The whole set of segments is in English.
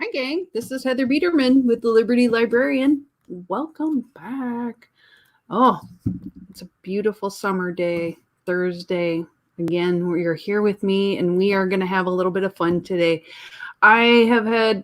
Hi, gang. This is Heather Biederman with the Liberty Librarian. Welcome back. Oh, it's a beautiful summer day, Thursday. Again, you're here with me, and we are going to have a little bit of fun today. I have had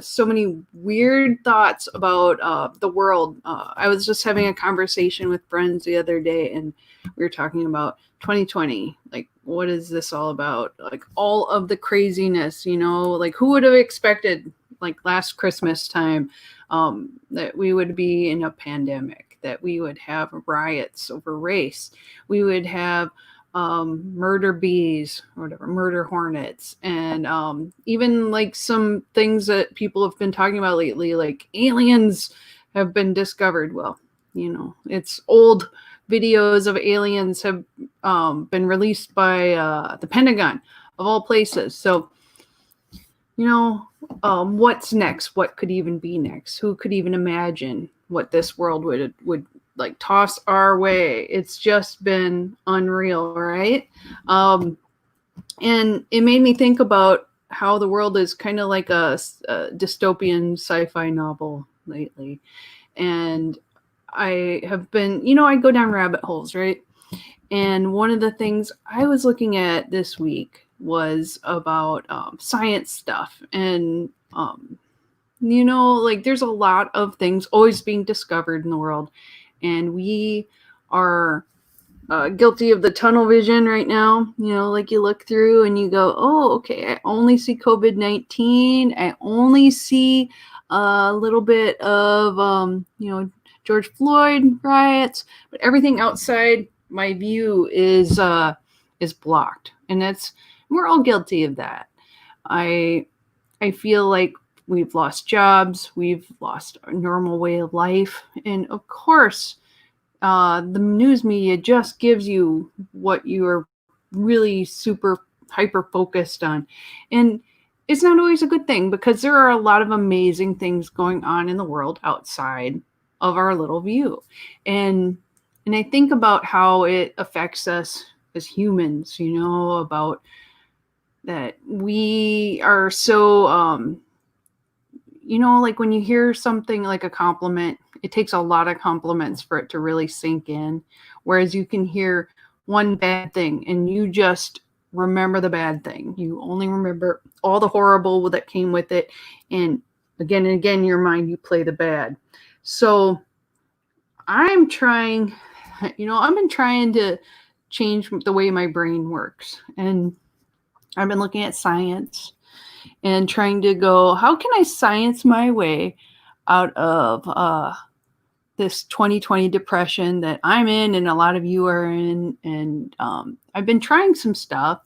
so many weird thoughts about the world. I was just having a conversation with friends the other day, and we were talking about 2020. Like, what is this all about? Like, all of the craziness, like, who would have expected, like, last Christmas time, that we would be in a pandemic, that we would have riots over race, we would have murder bees or whatever, murder hornets, and even like some things that people have been talking about lately, like aliens have been discovered. Well, it's old videos of aliens have been released by the Pentagon, of all places. So, what's next? What could even be next? Who could even imagine what this world would like toss our way? It's just been unreal, right? And it made me think about how the world is kind of like a dystopian sci-fi novel lately. And I have been, I go down rabbit holes, right? And one of the things I was looking at this week was about science stuff. And, like there's a lot of things always being discovered in the world. And we are guilty of the tunnel vision right now. Like you look through and you go, oh, okay, I only see COVID-19. I only see a little bit of, George Floyd riots, but everything outside my view is blocked. And we're all guilty of that. I feel like we've lost jobs, we've lost a normal way of life, and of course, the news media just gives you what you are really super hyper focused on. And it's not always a good thing, because there are a lot of amazing things going on in the world outside of our little view. And I think about how it affects us as humans, about that we are so, like when you hear something like a compliment, it takes a lot of compliments for it to really sink in. Whereas you can hear one bad thing and you just remember the bad thing. You only remember all the horrible that came with it. And again, in your mind, you play the bad. So I've been trying to change the way my brain works. And I've been looking at science and trying to go, how can I science my way out of this 2020 depression that I'm in and a lot of you are in? And I've been trying some stuff.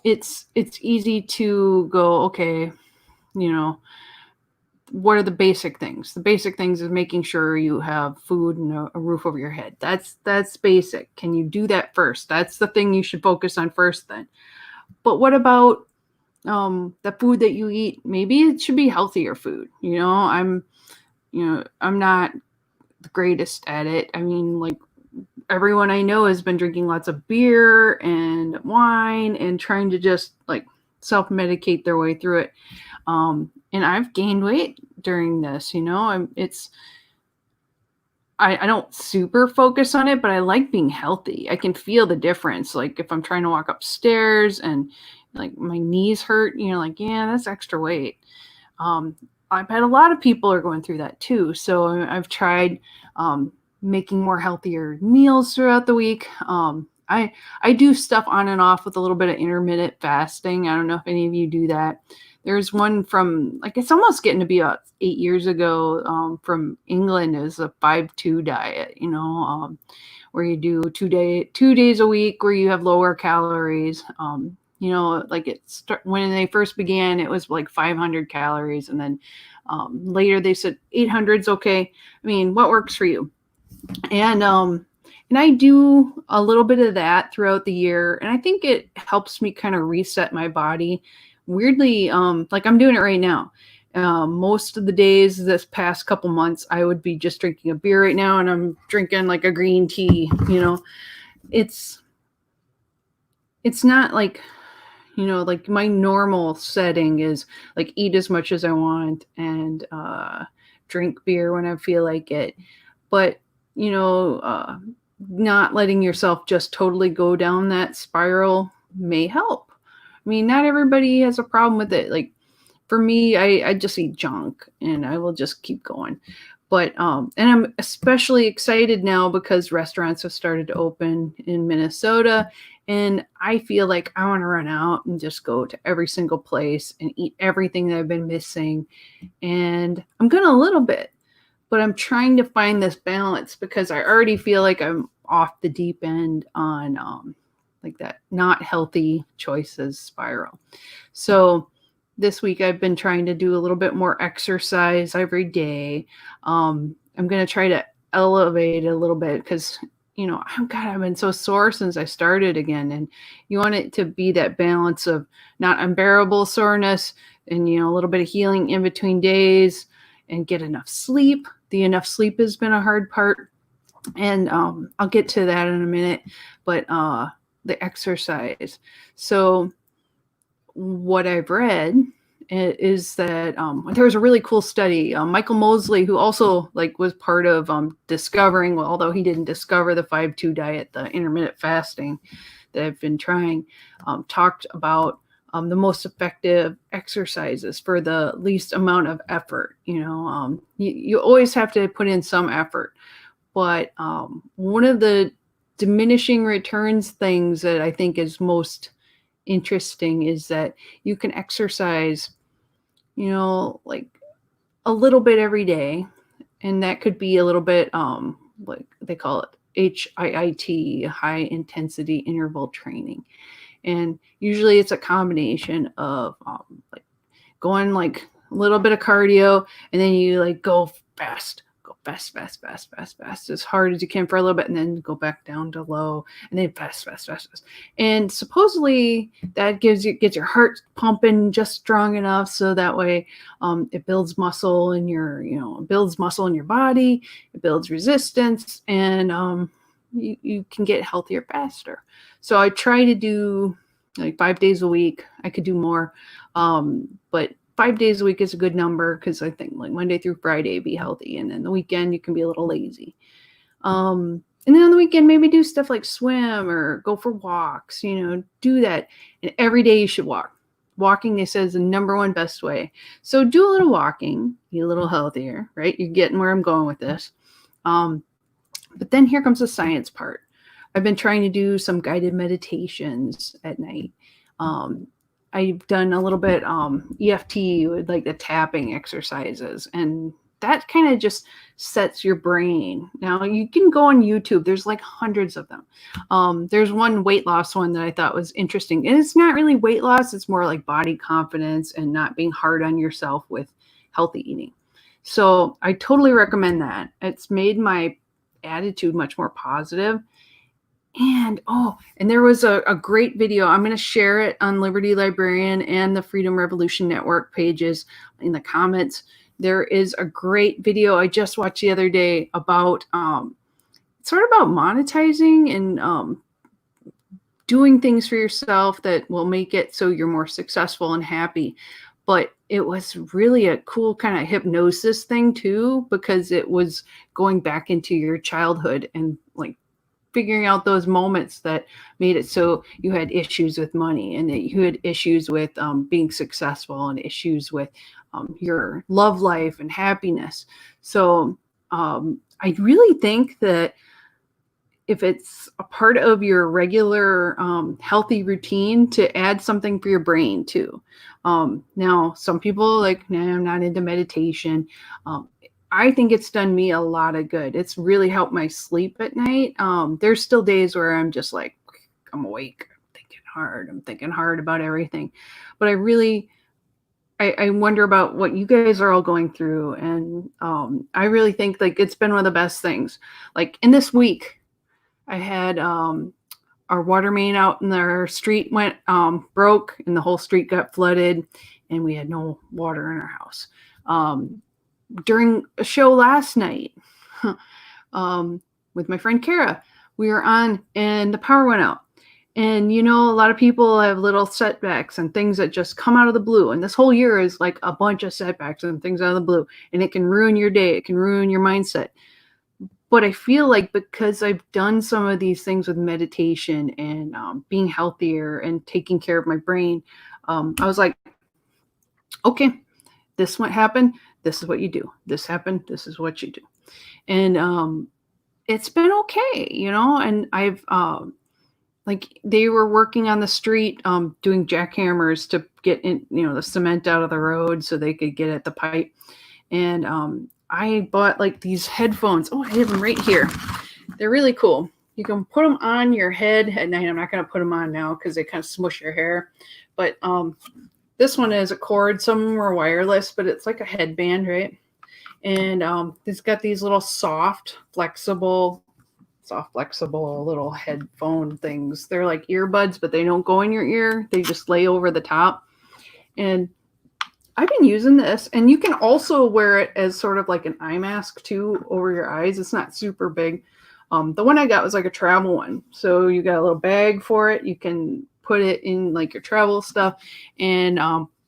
It's easy to go, okay, what are the basic things? The basic things is making sure you have food and a roof over your head. That's basic. Can you do that first? That's the thing you should focus on first then. But what about the food that you eat? Maybe it should be healthier food. I'm not the greatest at it. I mean, like everyone I know has been drinking lots of beer and wine and trying to just like self-medicate their way through it. And I've gained weight during this, I don't super focus on it, but I like being healthy. I can feel the difference. Like if I'm trying to walk upstairs and like my knees hurt, like, yeah, that's extra weight. I've had a lot of people are going through that too. So I've tried making more healthier meals throughout the week. I do stuff on and off with a little bit of intermittent fasting. I don't know if any of you do that. There's one from, like, it's almost getting to be about 8 years ago, from England. It was a 5-2 diet, where you do 2 days a week where you have lower calories. Like when they first began, it was like 500 calories. And then later they said 800 is okay. I mean, what works for you? And I do a little bit of that throughout the year. And I think it helps me kind of reset my body. Weirdly, like I'm doing it right now. Most of the days this past couple months, I would be just drinking a beer right now, and I'm drinking like a green tea. It's not like, Like my normal setting is like eat as much as I want and drink beer when I feel like it. But, you know, uh, not letting yourself just totally go down that spiral may help. I mean, not everybody has a problem with it. Like for me, I just eat junk and I will just keep going. But and I'm especially excited now because restaurants have started to open in Minnesota, and I feel like I want to run out and just go to every single place and eat everything that I've been missing. And I'm gonna a little bit, but I'm trying to find this balance because I already feel like I'm off the deep end on like that not healthy choices spiral. So this week I've been trying to do a little bit more exercise every day. I'm going to try to elevate a little bit because, I've been so sore since I started again. And you want it to be that balance of not unbearable soreness and, a little bit of healing in between days and get enough sleep. The enough sleep has been a hard part. And I'll get to that in a minute. But the exercise. So what I've read is that there was a really cool study. Michael Mosley, who also was part of discovering, well, although he didn't discover the 5-2 diet, the intermittent fasting that I've been trying, talked about the most effective exercises for the least amount of effort. You always have to put in some effort, but one of the diminishing returns things that I think is most interesting is that you can exercise, like a little bit every day. And that could be a little bit, like they call it HIIT, high intensity interval training. And usually it's a combination of like going like a little bit of cardio and then you go fast, fast, as hard as you can for a little bit, and then go back down to low, and then fast. And supposedly that gets your heart pumping just strong enough so that way it builds muscle in your, builds muscle in your body, it builds resistance, and you can get healthier faster. So I try to do like 5 days a week. I could do more, but 5 days a week is a good number because I think like Monday through Friday be healthy, and then the weekend you can be a little lazy. And then on the weekend maybe do stuff like swim or go for walks. Do that, and every day you should walk. Walking, they say, is the number one best way. So do a little walking, be a little healthier, right? You're getting where I'm going with this. But then here comes the science part. I've been trying to do some guided meditations at night. I've done a little bit EFT with like the tapping exercises, and that kind of just sets your brain. Now you can go on YouTube. There's like hundreds of them. There's one weight loss one that I thought was interesting, and it's not really weight loss. It's more like body confidence and not being hard on yourself with healthy eating. So I totally recommend that. It's made my attitude much more positive. And there was a great video. I'm going to share it on Liberty Librarian and the Freedom Revolution Network pages in the comments. There is a great video I just watched the other day about sort of about monetizing and doing things for yourself that will make it so you're more successful and happy. But it was really a cool kind of hypnosis thing too, because it was going back into your childhood and like figuring out those moments that made it so you had issues with money and that you had issues with being successful and issues with your love life and happiness. So I really think that if it's a part of your regular healthy routine to add something for your brain too. Now, some people I'm not into meditation. I think it's done me a lot of good. It's really helped my sleep at night. There's still days where I'm just like, I'm awake, I'm thinking hard about everything. But I wonder about what you guys are all going through. And I really think it's been one of the best things. Like in this week, I had our water main out in our street went broke, and the whole street got flooded, and we had no water in our house. During a show last night with my friend Kara, we were on and the power went out. And a lot of people have little setbacks and things that just come out of the blue. And this whole year is like a bunch of setbacks and things out of the blue. And it can ruin your day. It can ruin your mindset. But I feel like because I've done some of these things with meditation and being healthier and taking care of my brain, I was like, okay, this what happened. This is what you do. This happened. This is what you do. And it's been okay, and I've like they were working on the street doing jackhammers to get in, the cement out of the road so they could get at the pipe. And I bought like these headphones. Oh, I have them right here. They're really cool. You can put them on your head at night. I'm not going to put them on now because they kind of smush your hair. But this one is a cord. Some of them are wireless, but it's like a headband, right? And it's got these little soft, flexible little headphone things. They're like earbuds, but they don't go in your ear. They just lay over the top. And I've been using this, and you can also wear it as sort of like an eye mask too over your eyes. It's not super big. The one I got was like a travel one. So you got a little bag for it. You can put it in like your travel stuff. And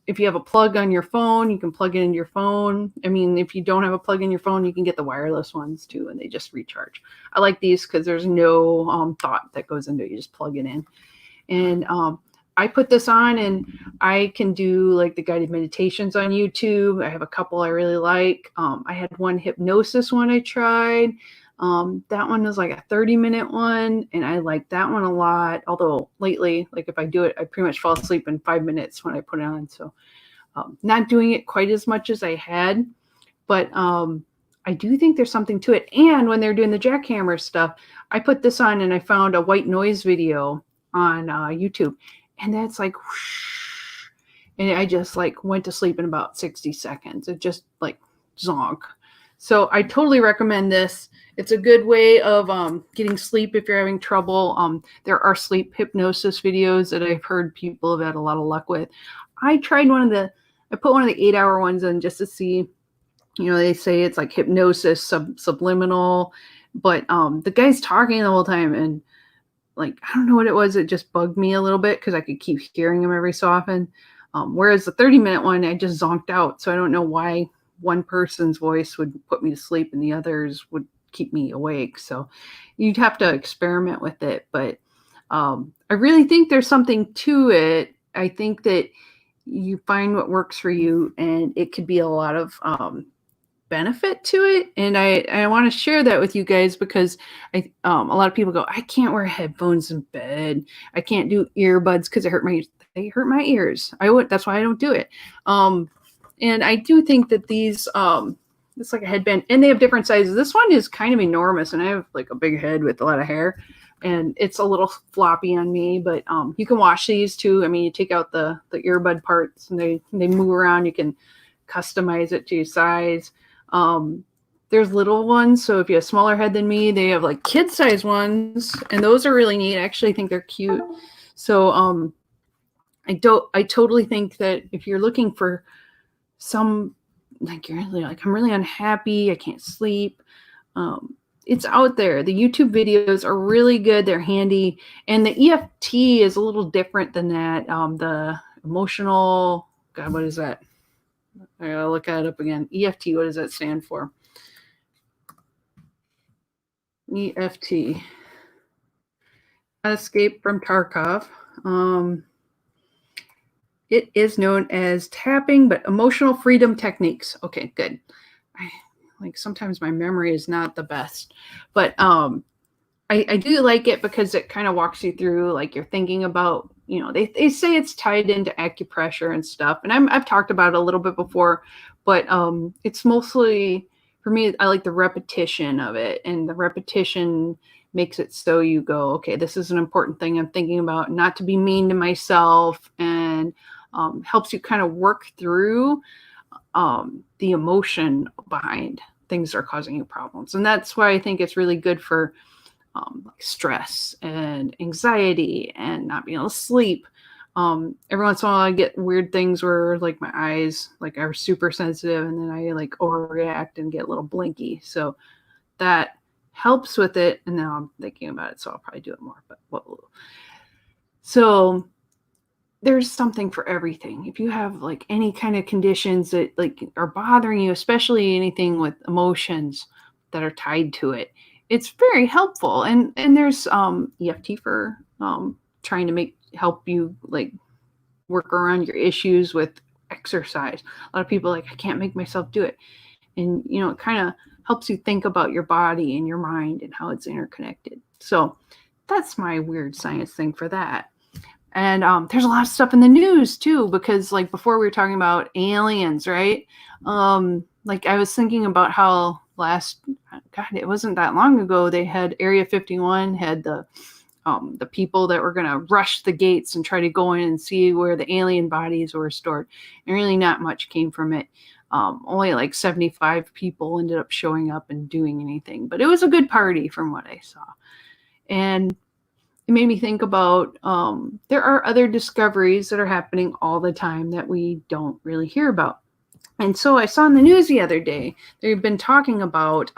if you have a plug on your phone, you can plug it into your phone. I mean, if you don't have a plug in your phone, you can get the wireless ones too, and they just recharge. I like these because there's no thought that goes into it. You just plug it in. And I put this on and I can do like the guided meditations on YouTube. I have a couple I really like. I had one hypnosis one I tried. That one was like a 30-minute one, and I like that one a lot. Although lately, like if I do it, I pretty much fall asleep in 5 minutes when I put it on. So not doing it quite as much as I had, but I do think there's something to it. And when they're doing the jackhammer stuff, I put this on and I found a white noise video on YouTube, and that's like whoosh, and I just like went to sleep in about 60 seconds. It just like zonk. So I totally recommend this. It's a good way of getting sleep if you're having trouble. There are sleep hypnosis videos that I've heard people have had a lot of luck with. I put one of the 8-hour ones in just to see, they say it's like hypnosis, subliminal, but the guy's talking the whole time, and like, I don't know what it was. It just bugged me a little bit because I could keep hearing him every so often. Whereas the 30-minute one, I just zonked out. So I don't know why one person's voice would put me to sleep and the others would keep me awake. So you'd have to experiment with it. But I really think there's something to it. I think that you find what works for you, and it could be a lot of benefit to it. And I want to share that with you guys because a lot of people go, I can't wear headphones in bed. I can't do earbuds because they hurt my ears. That's why I don't do it. And I do think that these it's like a headband, and they have different sizes. This one is kind of enormous, and I have like a big head with a lot of hair, and it's a little floppy on me, but you can wash these too. I mean, you take out the earbud parts and they move around. You can customize it to your size. There's little ones, so if you have a smaller head than me, they have like kid size ones, and those are really neat. I actually think they're cute. So I totally think that if you're looking for some, like, you're really like, I'm really unhappy, I can't sleep, it's out there. The YouTube videos are really good. They're handy. And the EFT is a little different than that. The emotional, God, what is that? I gotta look that up again. EFT, what does that stand for? EFT. Escape from Tarkov. It is known as tapping, but emotional freedom techniques. Okay, good. Sometimes my memory is not the best, but I do like it because it kind of walks you through, like, you're thinking about, they say it's tied into acupressure and stuff. And I've talked about it a little bit before, but it's mostly, for me, I like the repetition of it, and the repetition makes it so you go, okay, this is an important thing I'm thinking about, not to be mean to myself, and helps you kind of work through the emotion behind things that are causing you problems. And that's why I think it's really good for like stress and anxiety and not being able to sleep. Every once in a while I get weird things where, like, my eyes like are super sensitive, and then I like overreact and get a little blinky. So that helps with it. And now I'm thinking about it, so I'll probably do it more. But So there's something for everything. If you have like any kind of conditions that like are bothering you, especially anything with emotions that are tied to it, it's very helpful. And there's EFT for trying to help you like work around your issues with exercise. A lot of people like, I can't make myself do it. And it kind of helps you think about your body and your mind and how it's interconnected. So that's my weird science thing for that. And there's a lot of stuff in the news too, because like before we were talking about aliens, right? Like I was thinking about how it wasn't that long ago, they had Area 51 had the people that were going to rush the gates and try to go in and see where the alien bodies were stored. And really not much came from it. Only like 75 people ended up showing up and doing anything, but it was a good party from what I saw. And it made me think about there are other discoveries that are happening all the time that we don't really hear about. And so I saw in the news the other day, they've been talking about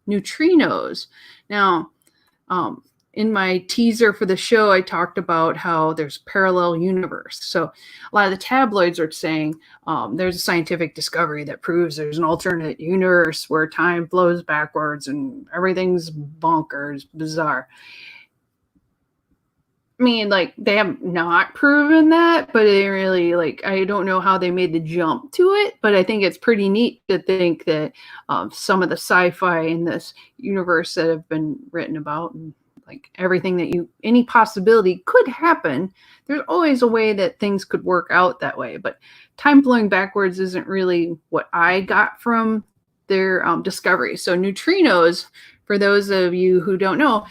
neutrinos. Now, in my teaser for the show, I talked about how there's parallel universe. So a lot of the tabloids are saying there's a scientific discovery that proves there's an alternate universe where time flows backwards and everything's bonkers, bizarre. I mean, like, they have not proven that, but they really, like, I don't know how they made the jump to it, but I think it's pretty neat to think that some of the sci-fi in this universe that have been written about and like everything that any possibility could happen, there's always a way that things could work out that way. But time flowing backwards isn't really what I got from their discovery. So neutrinos, for those of you who don't know,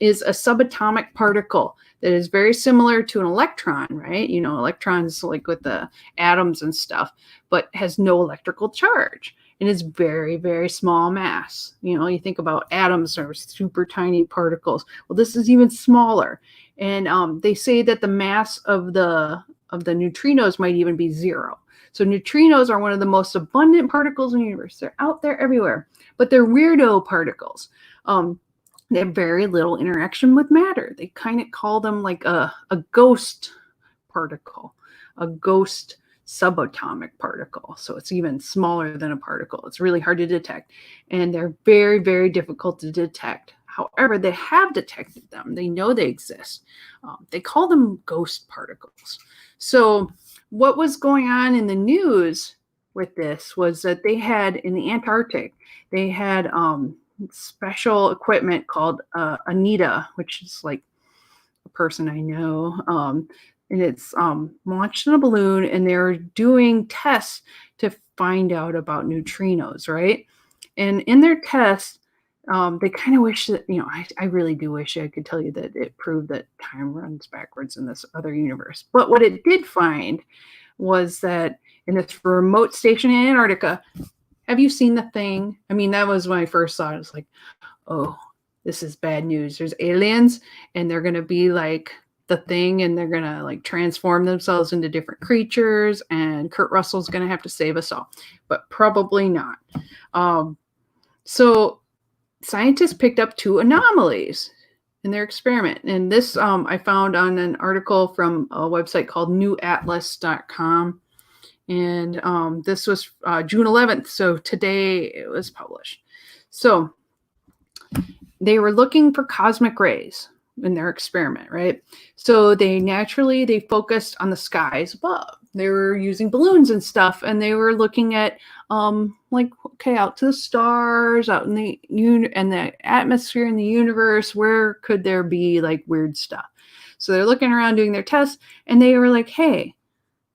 is a subatomic particle that is very similar to an electron, right? Electrons like with the atoms and stuff, but has no electrical charge. And it's very, very small mass. You think about atoms are super tiny particles. Well, this is even smaller. And they say that the mass of the neutrinos might even be 0. So neutrinos are one of the most abundant particles in the universe. They're out there everywhere, but they're weirdo particles. They have very little interaction with matter. They kind of call them like a ghost particle, a ghost subatomic particle. So it's even smaller than a particle. It's really hard to detect. And they're very, very difficult to detect. However, they have detected them. They know they exist. They call them ghost particles. So what was going on in the news with this was that they had in the Antarctic, they had special equipment called Anita, which is like a person I know. And it's launched in a balloon, and they're doing tests to find out about neutrinos, right? And in their tests, they kind of wish that, I really do wish I could tell you that it proved that time runs backwards in this other universe. But what it did find was that in this remote station in Antarctica, have you seen the thing? I mean, that was when I first saw it. It's like, oh, this is bad news. There's aliens, and they're going to be like the thing, and they're going to like transform themselves into different creatures, and Kurt Russell's going to have to save us all. But probably not. So scientists picked up 2 anomalies in their experiment. And this I found on an article from a website called newatlas.com. And this was June 11th. So today it was published. So they were looking for cosmic rays in their experiment, right? So they focused on the skies above. They were using balloons and stuff, and they were looking at out to the stars, out in the atmosphere in the universe, where could there be like weird stuff? So they're looking around doing their tests, and they were like, hey,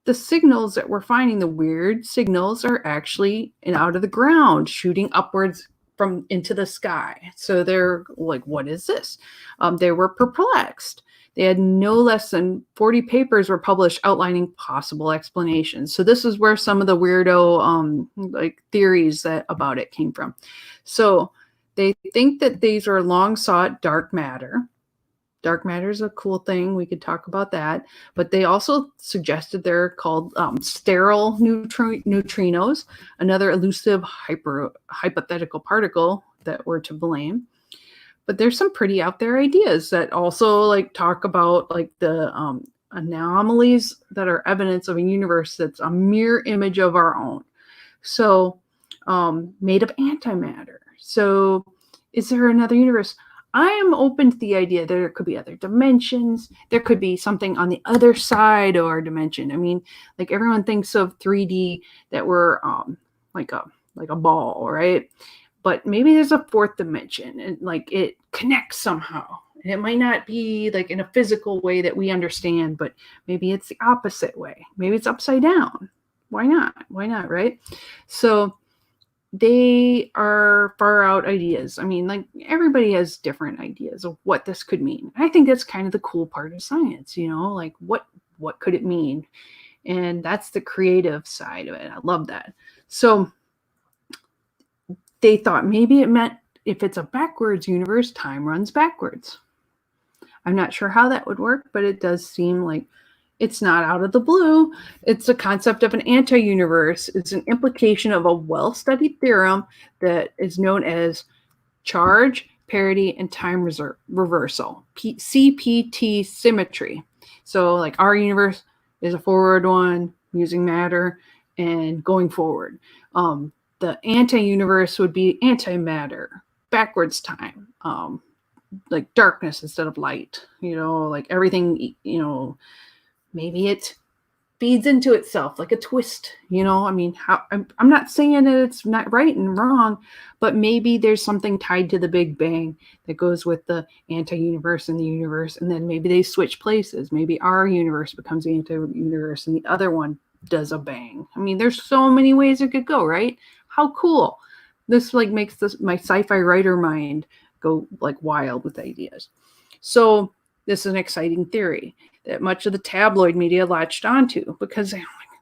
the signals that we're finding, the weird signals, are actually out of the ground, shooting upwards from into the sky. So they're like, what is this? They were perplexed. They had no less than 40 papers were published outlining possible explanations. So this is where some of the weirdo theories about it came from. So they think that these are long sought dark matter. Dark matter is a cool thing. We could talk about that. But they also suggested they're called sterile neutrinos, another elusive hypothetical particle that we're to blame. But there's some pretty out there ideas that also like talk about like the anomalies that are evidence of a universe that's a mirror image of our own. So, made of antimatter. So, is there another universe? I am open to the idea that there could be other dimensions. There could be something on the other side of our dimension. I mean, like everyone thinks of 3D that we're like a ball, right? But maybe there's a fourth dimension, and like it connects somehow. And it might not be like in a physical way that we understand, but maybe it's the opposite way. Maybe it's upside down. Why not? Why not, right? So they are far out ideas. I mean, like everybody has different ideas of what this could mean. I think that's kind of the cool part of science, like what could it mean? And that's the creative side of it. I love that. So they thought maybe it meant if it's a backwards universe, time runs backwards. I'm not sure how that would work, but it does seem like it's not out of the blue. It's a concept of an anti-universe. It's an implication of a well-studied theorem that is known as charge, parity, and time reversal, CPT symmetry. So like our universe is a forward one using matter and going forward. The anti-universe would be antimatter, backwards time, like darkness instead of light, like everything, maybe it feeds into itself like a twist, I mean, I'm not saying that it's not right and wrong, but maybe there's something tied to the Big Bang that goes with the anti-universe and the universe, and then maybe they switch places. Maybe our universe becomes the anti-universe and the other one does a bang. I mean, there's so many ways it could go, right? How cool. This like makes my sci-fi writer mind go like wild with ideas. So this is an exciting theory that much of the tabloid media latched onto because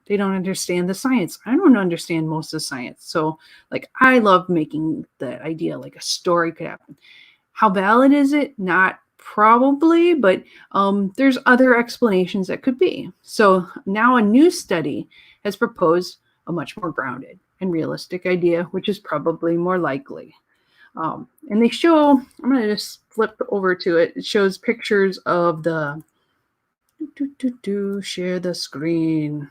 they don't understand the science. I don't understand most of the science. So like I love making the idea like a story could happen. How valid is it? Not probably, but there's other explanations that could be. So now a new study has proposed a much more grounded and realistic idea, which is probably more likely. And they show, I'm going to just flip over to it. It shows pictures of the, share the screen.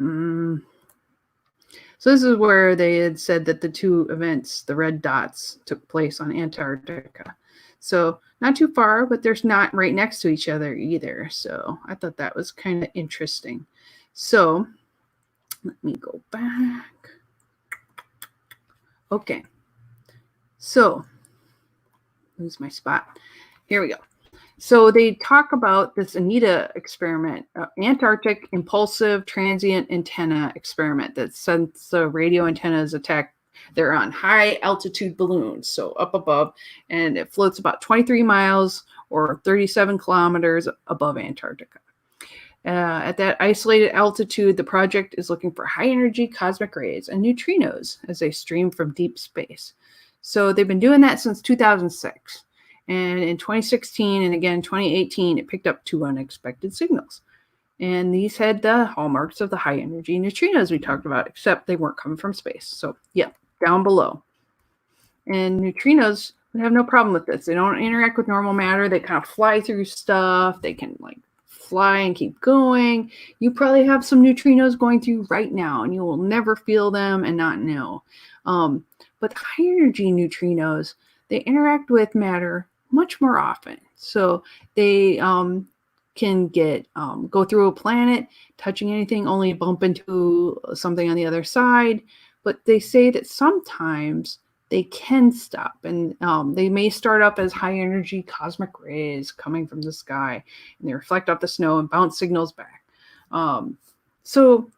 So this is where they had said that the two events, the red dots, took place on Antarctica. So not too far, but they're not right next to each other either. So I thought that was kind of interesting. So let me go back. Okay. So lose my spot. Here we go. So they talk about this ANITA experiment, Antarctic Impulsive Transient Antenna experiment, that since the radio antennas attack, they're on high altitude balloons, so up above, and it floats about 23 miles or 37 kilometers above Antarctica. At that isolated altitude, the project is looking for high energy cosmic rays and neutrinos as they stream from deep space. So they've been doing that since 2006. And in 2016 and again 2018, it picked up 2 unexpected signals. And these had the hallmarks of the high energy neutrinos we talked about, except they weren't coming from space. So yeah, down below. And neutrinos would have no problem with this. They don't interact with normal matter. They kind of fly through stuff. They can like fly and keep going. You probably have some neutrinos going through right now, and you will never feel them and not know. But high energy neutrinos, they interact with matter much more often. So they can go through a planet, touching anything, only bump into something on the other side. But they say that sometimes they can stop, and they may start up as high energy cosmic rays coming from the sky, and they reflect off the snow and bounce signals back. So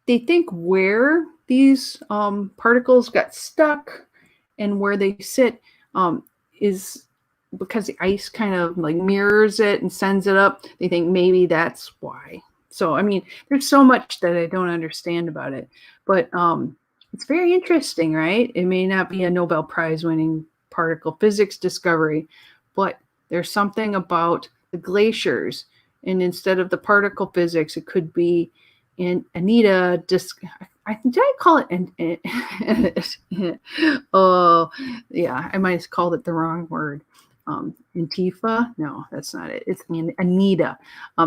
they think where these particles got stuck and where they sit is because the ice kind of like mirrors it and sends it up. They think maybe that's why. So, I mean, there's so much that I don't understand about it, but it's very interesting, right? It may not be a Nobel Prize winning particle physics discovery, but there's something about the glaciers, and instead of the particle physics, it could be in ANITA. did I call it oh, yeah, I might have called it the wrong word. Antifa? No, that's not it. It's Anita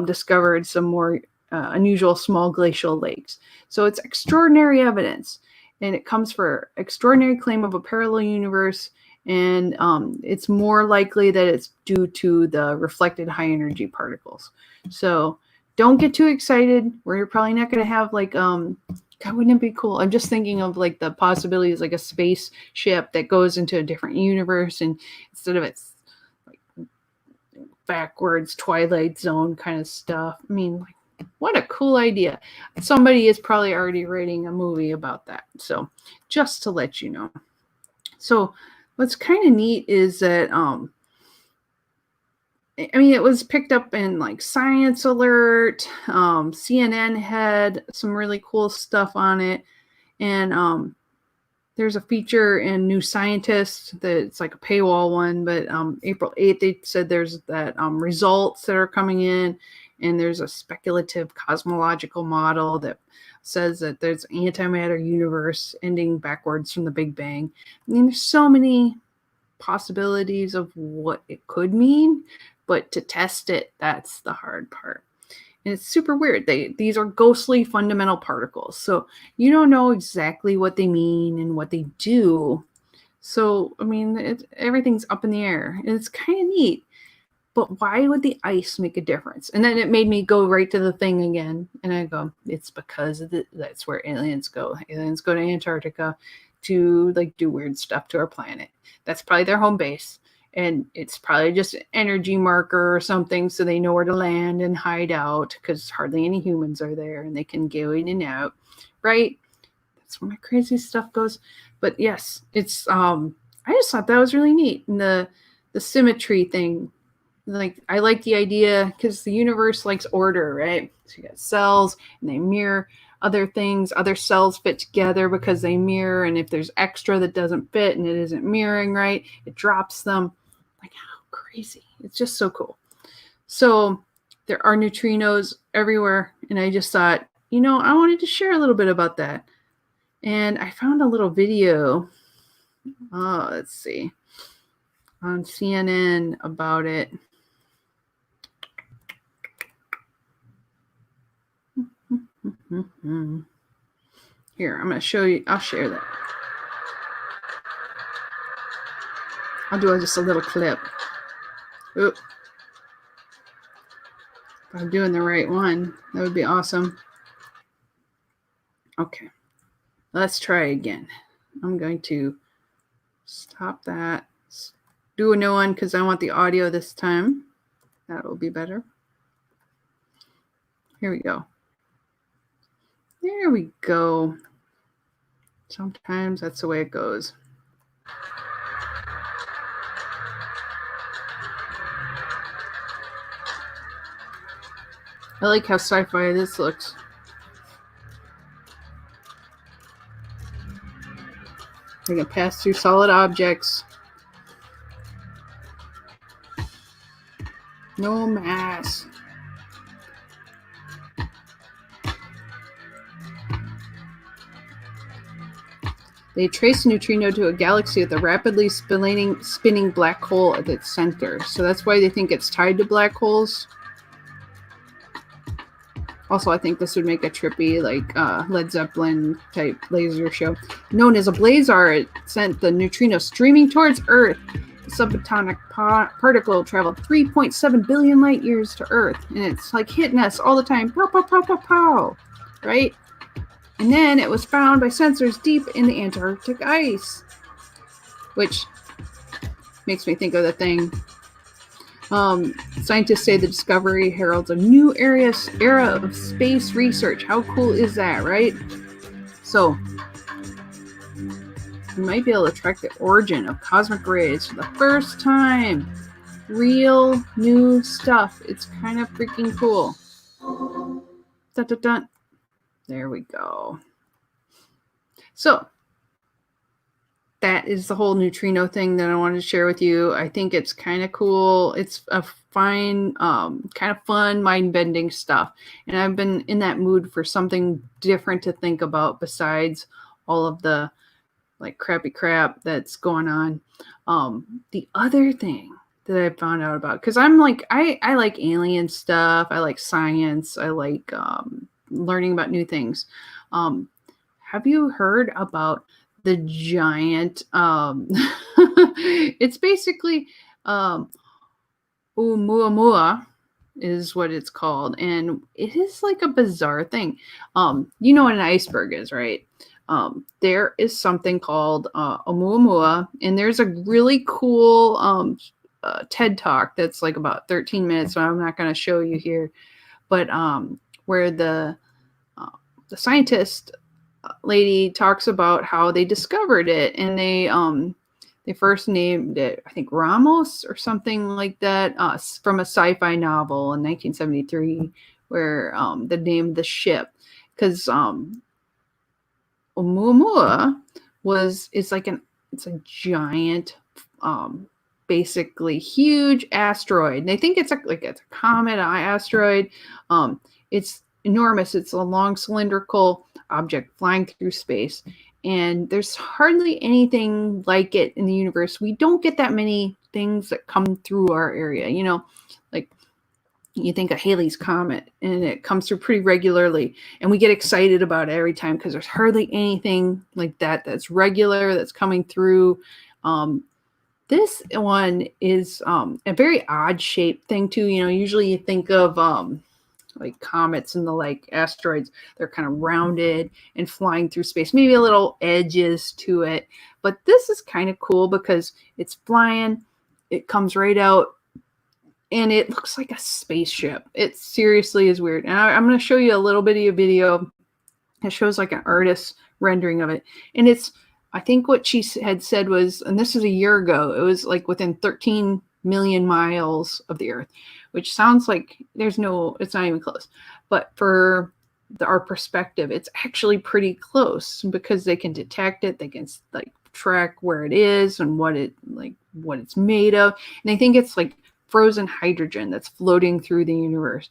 discovered some more unusual small glacial lakes. So it's extraordinary evidence, and it comes for extraordinary claim of a parallel universe, and it's more likely that it's due to the reflected high energy particles. So don't get too excited. We're probably not going to have like God, wouldn't it be cool? I'm just thinking of like the possibilities, like a spaceship that goes into a different universe, and instead of it's like backwards Twilight Zone kind of stuff. I mean, like, what a cool idea! Somebody is probably already writing a movie about that. So, just to let you know. So, what's kind of neat is that I mean, it was picked up in like Science Alert. CNN had some really cool stuff on it. And there's a feature in New Scientist that's like a paywall one, but April 8th, they said there's that results that are coming in, and there's a speculative cosmological model that says that there's antimatter universe ending backwards from the Big Bang. I mean, there's so many possibilities of what it could mean, but to test it, that's the hard part. And it's super weird. These are ghostly fundamental particles. So you don't know exactly what they mean and what they do. So, I mean, everything's up in the air. And it's kind of neat. But why would the ice make a difference? And then it made me go right to the thing again. And I go, it's because of that's where aliens go. Aliens go to Antarctica to like do weird stuff to our planet. That's probably their home base. And it's probably just an energy marker or something so they know where to land and hide out because hardly any humans are there and they can go in and out, right? That's where my crazy stuff goes. But yes, it's I just thought that was really neat. And the symmetry thing, like I like the idea because the universe likes order, right? So you got cells and they mirror other things. Other cells fit together because they mirror, and if there's extra that doesn't fit and it isn't mirroring right, it drops them. Like, how crazy. It's just so cool. So there are neutrinos everywhere, and I just thought, I wanted to share a little bit about that. And I found a little video, let's see, on CNN about it. Here, I'm going to show you. I'll share that. I'll do just a little clip. Oop. If I'm doing the right one, that would be awesome. Okay. Let's try again. I'm going to stop that. Do a new one because I want the audio this time. That will be better. Here we go. There we go. Sometimes that's the way it goes. I like how sci-fi this looks. They can pass through solid objects. No mass. They trace a neutrino to a galaxy with a rapidly spinning black hole at its center. So that's why they think it's tied to black holes. Also, I think this would make a trippy, like, Led Zeppelin type laser show. Known as a blazar, it sent the neutrino streaming towards Earth. The subatomic particle traveled 3.7 billion light years to Earth, and it's like hitting us all the time. Pow, pow, pow, pow, pow. Right? And then it was found by sensors deep in the Antarctic ice, which makes me think of the thing. Scientists say the discovery heralds a new era of space research. How cool is that, right? So, we might be able to track the origin of cosmic rays for the first time. Real new stuff. It's kind of freaking cool. Dun, dun, dun. There we go. So, that is the whole neutrino thing that I wanted to share with you. I think it's kind of cool. It's a fine, kind of fun, mind-bending stuff. And I've been in that mood for something different to think about besides all of the like crappy crap that's going on. The other thing that I found out about, because I'm like, I like alien stuff. I like science. I like learning about new things. Have you heard about the giant it's basically Oumuamua is what it's called, and it is like a bizarre thing. You know what an iceberg is, right? There is something called Oumuamua, and there's a really cool TED talk that's like about 13 minutes, so I'm not going to show you here, but where the scientist lady talks about how they discovered it, and they first named it, I think, Ramos or something like that, from a sci-fi novel in 1973, where the name of the ship, because Oumuamua it's a giant, basically huge asteroid. And they think it's a comet, asteroid. It's enormous. It's a long cylindrical object flying through space, and there's hardly anything like it in the universe. We don't get that many things that come through our area. Like you think of Halley's Comet, and it comes through pretty regularly, and we get excited about it every time because there's hardly anything like that that's regular that's coming through. This one is a very odd shaped thing too. Usually you think of like comets and the like asteroids, they're kind of rounded and flying through space, maybe a little edges to it. But this is kind of cool because it's flying, it comes right out, and it looks like a spaceship. It seriously is weird. And I'm going to show you a little bit of video. It shows like an artist's rendering of it. And I think what she had said was, and this is a year ago, it was like within 13 million miles of the Earth, which sounds like it's not even close. But for our perspective, it's actually pretty close because they can detect it. They can like track where it is and what it's made of. And they think it's like frozen hydrogen that's floating through the universe.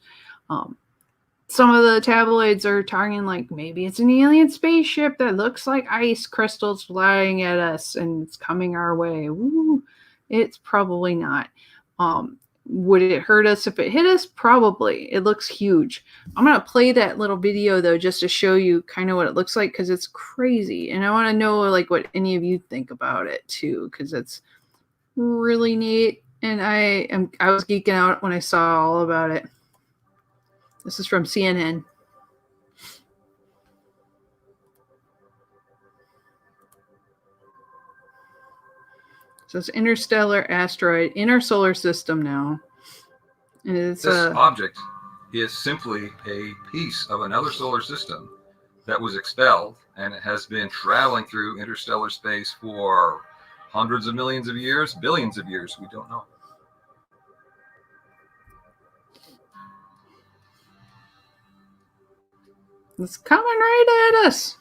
Some of the tabloids are talking like maybe it's an alien spaceship that looks like ice crystals flying at us and it's coming our way. Woo. It's probably not. Would it hurt us if it hit us? Probably. It looks huge. I'm going to play that little video though, just to show you kind of what it looks like, because it's crazy. And I want to know like what any of you think about it too, because it's really neat. And I was geeking out when I saw all about it. This is from CNN. So it's interstellar asteroid in our solar system now. And it's this object is simply a piece of another solar system that was expelled, and it has been traveling through interstellar space for hundreds of millions of years, billions of years. We don't know. It's coming right at us.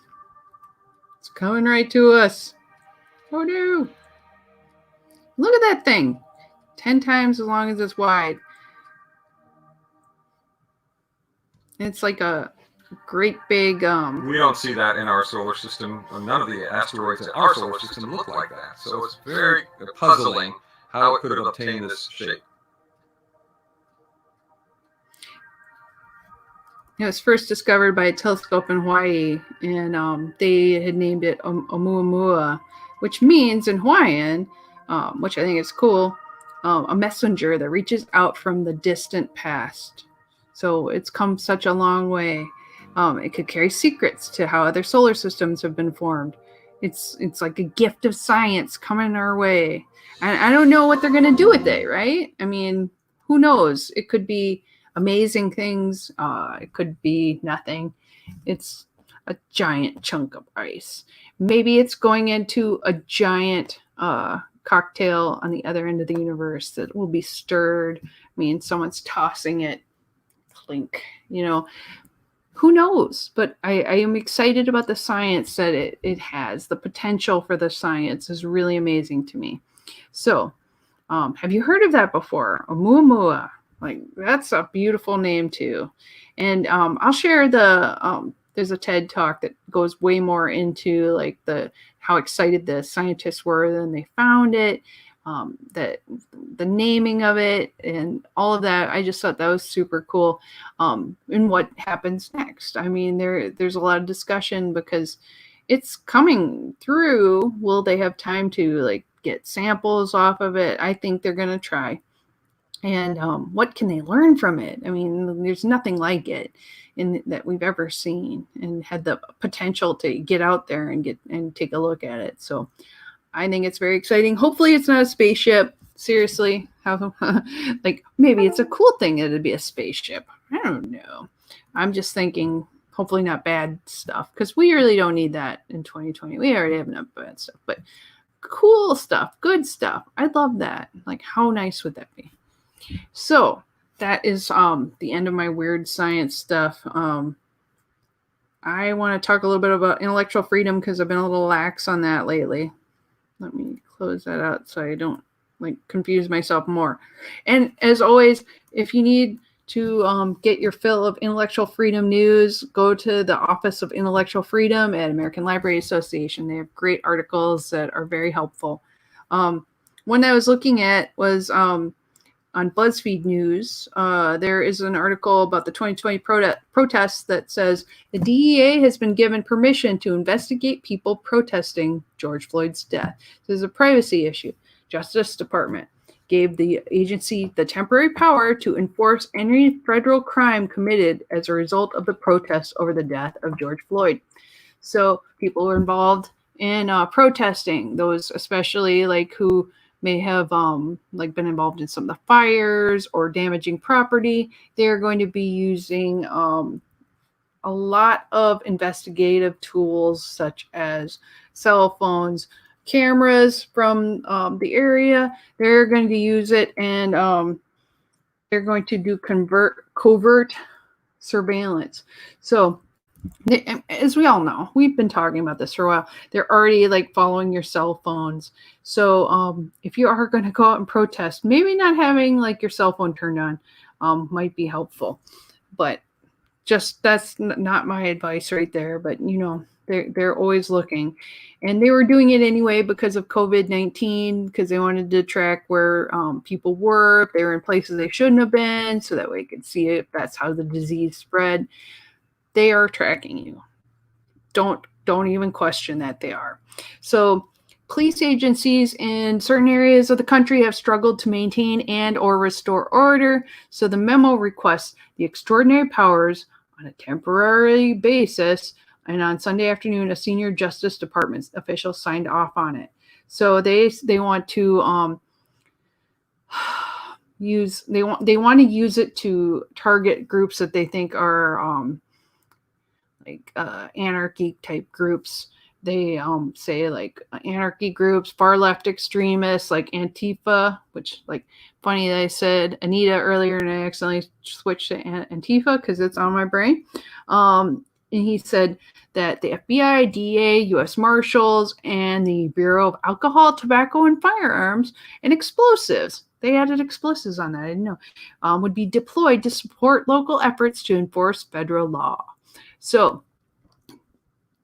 It's coming right to us. Oh no. Look at that thing. 10 times as long as it's wide. It's like a great big... We don't see that in our solar system. None of the asteroids in our solar system look like that. So it's very puzzling how it could have obtained this shape. It was first discovered by a telescope in Hawaii, and they had named it Oumuamua, which means in Hawaiian, which I think is cool, a messenger that reaches out from the distant past. So it's come such a long way. It could carry secrets to how other solar systems have been formed. It's like a gift of science coming our way. And I don't know what they're going to do with it, right? I mean, who knows? It could be amazing things. It could be nothing. It's a giant chunk of ice. Maybe it's going into a giant cocktail on the other end of the universe that will be stirred. I mean, someone's tossing it. Clink, who knows? But I am excited about the science that it has. The potential for the science is really amazing to me. So, have you heard of that before? Oumuamua. Like, that's a beautiful name too. And I'll share there's a TED talk that goes way more into like how excited the scientists were when they found it, that the naming of it and all of that. I just thought that was super cool. And what happens next? I mean, there's a lot of discussion because it's coming through. Will they have time to like get samples off of it? I think they're going to try. And what can they learn from it? I mean, there's nothing like it that we've ever seen, and had the potential to get out there and take a look at it. So I think it's very exciting. Hopefully, it's not a spaceship. Seriously, like maybe it's a cool thing that it'd be a spaceship. I don't know. I'm just thinking. Hopefully, not bad stuff, because we really don't need that in 2020. We already have enough bad stuff, but cool stuff, good stuff. I love that. Like, how nice would that be? So that is the end of my weird science stuff. I want to talk a little bit about intellectual freedom because I've been a little lax on that lately. Let me close that out so I don't like confuse myself more. And as always, if you need to get your fill of intellectual freedom news, go to the Office of Intellectual Freedom at American Library Association. They have great articles that are very helpful. One I was looking at was on BuzzFeed News. There is an article about the 2020 protests that says the DEA has been given permission to investigate people protesting George Floyd's death. This is a privacy issue. Justice Department gave the agency the temporary power to enforce any federal crime committed as a result of the protests over the death of George Floyd. So people were involved in protesting, those especially like who may have like been involved in some of the fires or damaging property. They're going to be using a lot of investigative tools such as cell phones, cameras from the area. They're going to use it, and they're going to do covert surveillance. So as we all know, we've been talking about this for a while. They're already like following your cell phones. So if you are going to go out and protest, maybe not having like your cell phone turned on might be helpful. But just that's not my advice right there. But you know, they're always looking, and they were doing it anyway because of COVID-19, because they wanted to track where people were, if they were in places they shouldn't have been, so that way they could see if that's how the disease spread. They are tracking you. Don't even question that they are. So police agencies in certain areas of the country have struggled to maintain and or restore order. So the memo requests the extraordinary powers on a temporary basis. And on Sunday afternoon, a senior Justice Department official signed off on it. So they want to they want to use it to target groups that they think are like anarchy type groups. They say like anarchy groups, far left extremists like Antifa, which like funny that I said Anita earlier and I accidentally switched to Antifa because it's on my brain. And he said that the FBI, DEA, U.S. Marshals, and the Bureau of Alcohol, Tobacco, and Firearms and Explosives, they added explosives on that, I didn't know, would be deployed to support local efforts to enforce federal law. So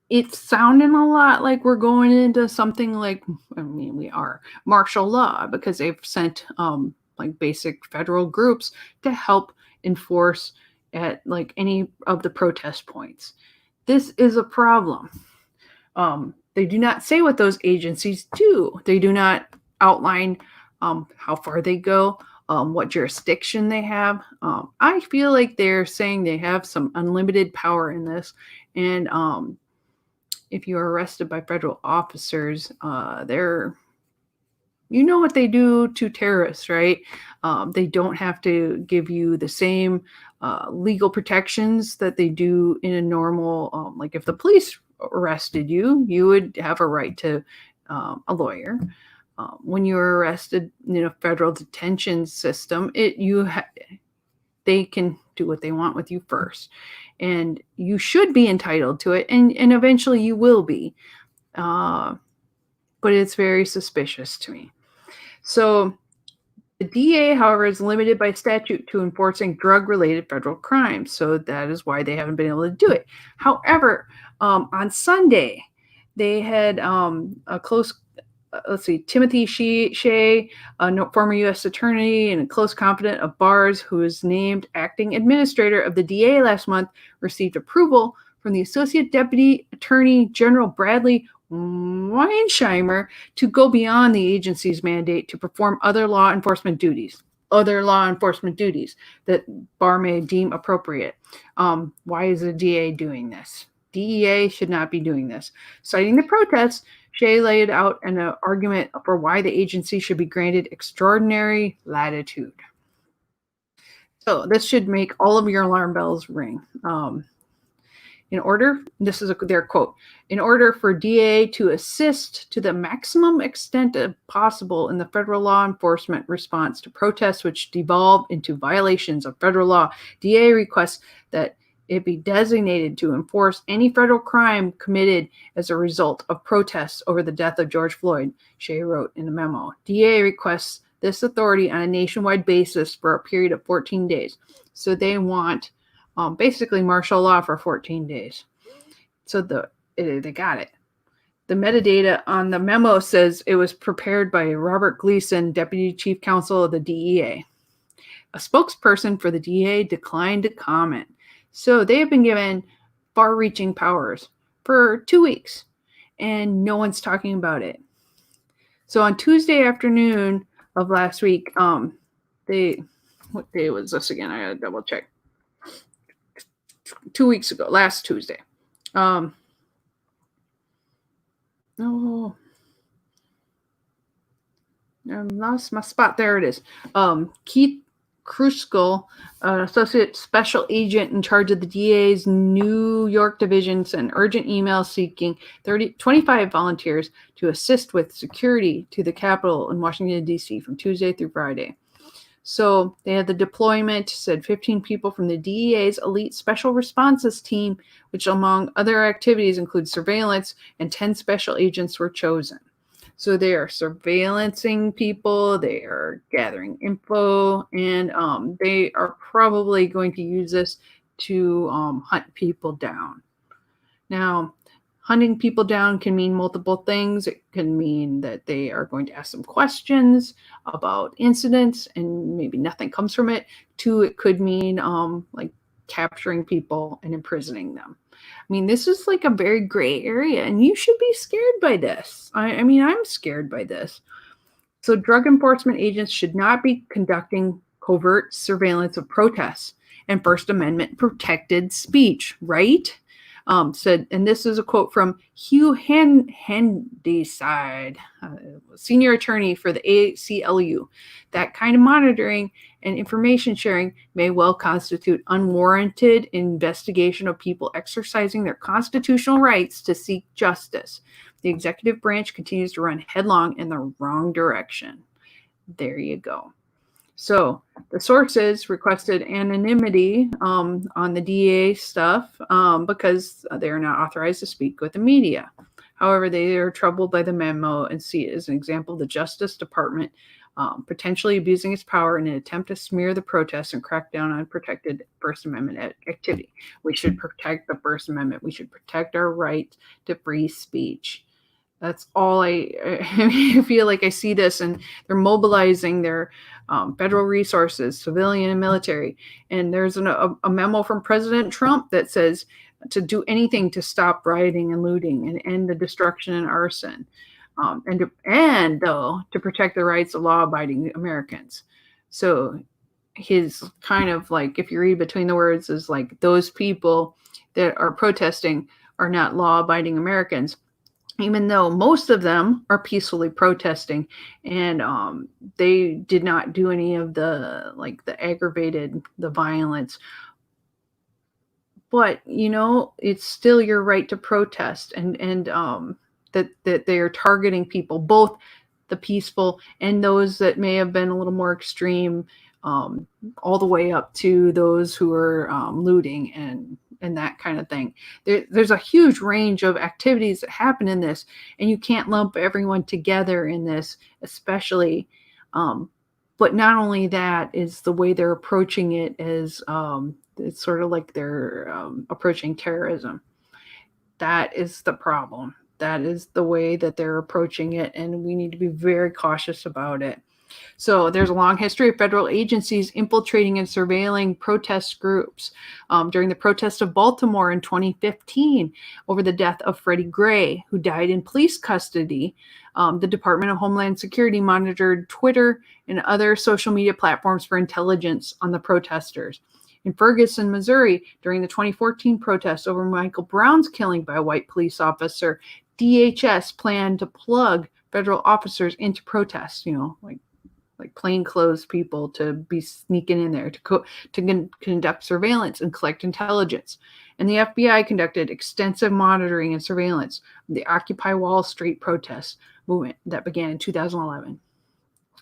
it's sounding a lot like we're going into something like, I mean, we are martial law, because they've sent like basic federal groups to help enforce at like any of the protest points. This is a problem. They do not say what those agencies do. They do not outline how far they go, what jurisdiction they have. I feel like they're saying they have some unlimited power in this. And if you are arrested by federal officers, they're, you know what they do to terrorists, right? They don't have to give you the same legal protections that they do in a normal, like if the police arrested you, you would have a right to a lawyer. When you're arrested in a federal detention system, they can do what they want with you first. And you should be entitled to it, and eventually you will be. But it's very suspicious to me. So the DA, however, is limited by statute to enforcing drug-related federal crimes. So that is why they haven't been able to do it. However, on Sunday, they had a close, Timothy Shea, a former U.S. attorney and a close confidant of Barr's, who was named acting administrator of the DA last month, received approval from the Associate Deputy Attorney General Bradley Weinsheimer to go beyond the agency's mandate to perform other law enforcement duties that Barr may deem appropriate. Why is the DA doing this? DEA should not be doing this. Citing the protests, Shea laid out an argument for why the agency should be granted extraordinary latitude. So this should make all of your alarm bells ring. This is their quote, in order for DA to assist to the maximum extent possible in the federal law enforcement response to protests which devolve into violations of federal law, DA requests that it be designated to enforce any federal crime committed as a result of protests over the death of George Floyd, Shea wrote in a memo. DA requests this authority on a nationwide basis for a period of 14 days. So they want basically martial law for 14 days. So they got it. The metadata on the memo says it was prepared by Robert Gleason, Deputy Chief Counsel of the DEA. A spokesperson for the DEA declined to comment. So they have been given far-reaching powers for 2 weeks, and no one's talking about it. So on Tuesday afternoon of last week, what day was this again? I gotta double check. 2 weeks ago, last Tuesday. I lost my spot. There it is. Keith Kruskal, associate special agent in charge of the DA's New York division, sent urgent emails seeking 25 volunteers to assist with security to the Capitol in Washington, D.C. from Tuesday through Friday. So they had the deployment, said 15 people from the DEA's elite special responses team, which among other activities includes surveillance, and 10 special agents were chosen. So they are surveillancing people, they are gathering info, and they are probably going to use this to hunt people down. Now, hunting people down can mean multiple things. It can mean that they are going to ask some questions about incidents and maybe nothing comes from it. 2, it could mean like capturing people and imprisoning them. I mean, this is like a very gray area, and you should be scared by this. I mean, I'm scared by this. So drug enforcement agents should not be conducting covert surveillance of protests and First Amendment protected speech, right? Said, and this is a quote from Hugh Handyside, senior attorney for the ACLU. That kind of monitoring and information sharing may well constitute unwarranted investigation of people exercising their constitutional rights to seek justice. The executive branch continues to run headlong in the wrong direction. There you go. So the sources requested anonymity on the DA stuff because they are not authorized to speak with the media. However, they are troubled by the memo and see it as an example of the Justice Department potentially abusing its power in an attempt to smear the protests and crack down on protected First Amendment activity. We should protect the First Amendment. We should protect our right to free speech. That's all I feel like I see this, and they're mobilizing their federal resources, civilian and military. And there's a memo from President Trump that says to do anything to stop rioting and looting and end the destruction and arson, and to protect the rights of law-abiding Americans. So his kind of like, if you read between the words, is like those people that are protesting are not law-abiding Americans, even though most of them are peacefully protesting, and they did not do any of the violence. But it's still your right to protest, and that they are targeting people, both the peaceful and those that may have been a little more extreme, all the way up to those who are looting and that kind of thing. There's a huge range of activities that happen in this, and you can't lump everyone together in this, especially. But not only that is the way they're approaching it is it's sort of like they're approaching terrorism. That is the problem. That is the way that they're approaching it, and we need to be very cautious about it. So there's a long history of federal agencies infiltrating and surveilling protest groups. During the protest of Baltimore in 2015 over the death of Freddie Gray, who died in police custody, the Department of Homeland Security monitored Twitter and other social media platforms for intelligence on the protesters. In Ferguson, Missouri, during the 2014 protest over Michael Brown's killing by a white police officer, DHS planned to plug federal officers into protests, like plainclothes people to be sneaking in there to conduct surveillance and collect intelligence. And the FBI conducted extensive monitoring and surveillance of the Occupy Wall Street protest movement that began in 2011.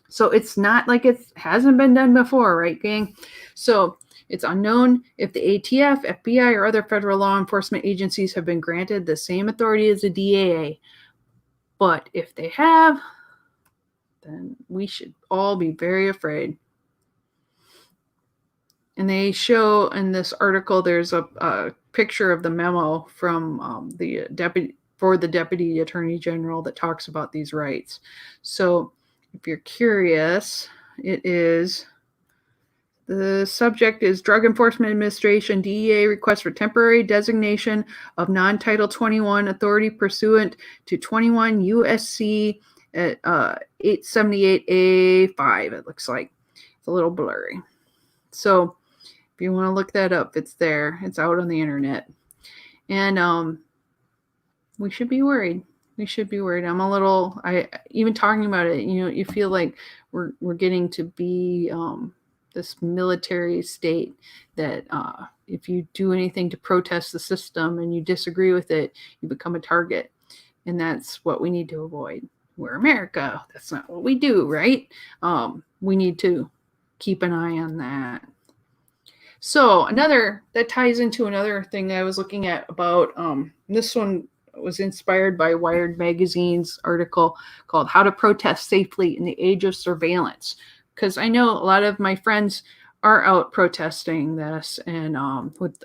So it's not like it hasn't been done before, right, gang? So it's unknown if the ATF, FBI, or other federal law enforcement agencies have been granted the same authority as the DAA. But if they have, then we should all be very afraid. And they show in this article, there's a picture of the memo from the Deputy Attorney General that talks about these rights. So if you're curious, it is, the subject is Drug Enforcement Administration, DEA request for temporary designation of non-Title 21 authority pursuant to 21 USC at 878A5, it looks like. It's a little blurry. So if you want to look that up, it's there. It's out on the internet. And we should be worried. We should be worried. Even talking about it, you feel like we're getting to be this military state that if you do anything to protest the system and you disagree with it, you become a target. And that's what we need to avoid. We're America. That's not what we do, right? We need to keep an eye on that. So that ties into another thing I was looking at about, this one was inspired by Wired Magazine's article called How to Protest Safely in the Age of Surveillance. Because I know a lot of my friends are out protesting this, and with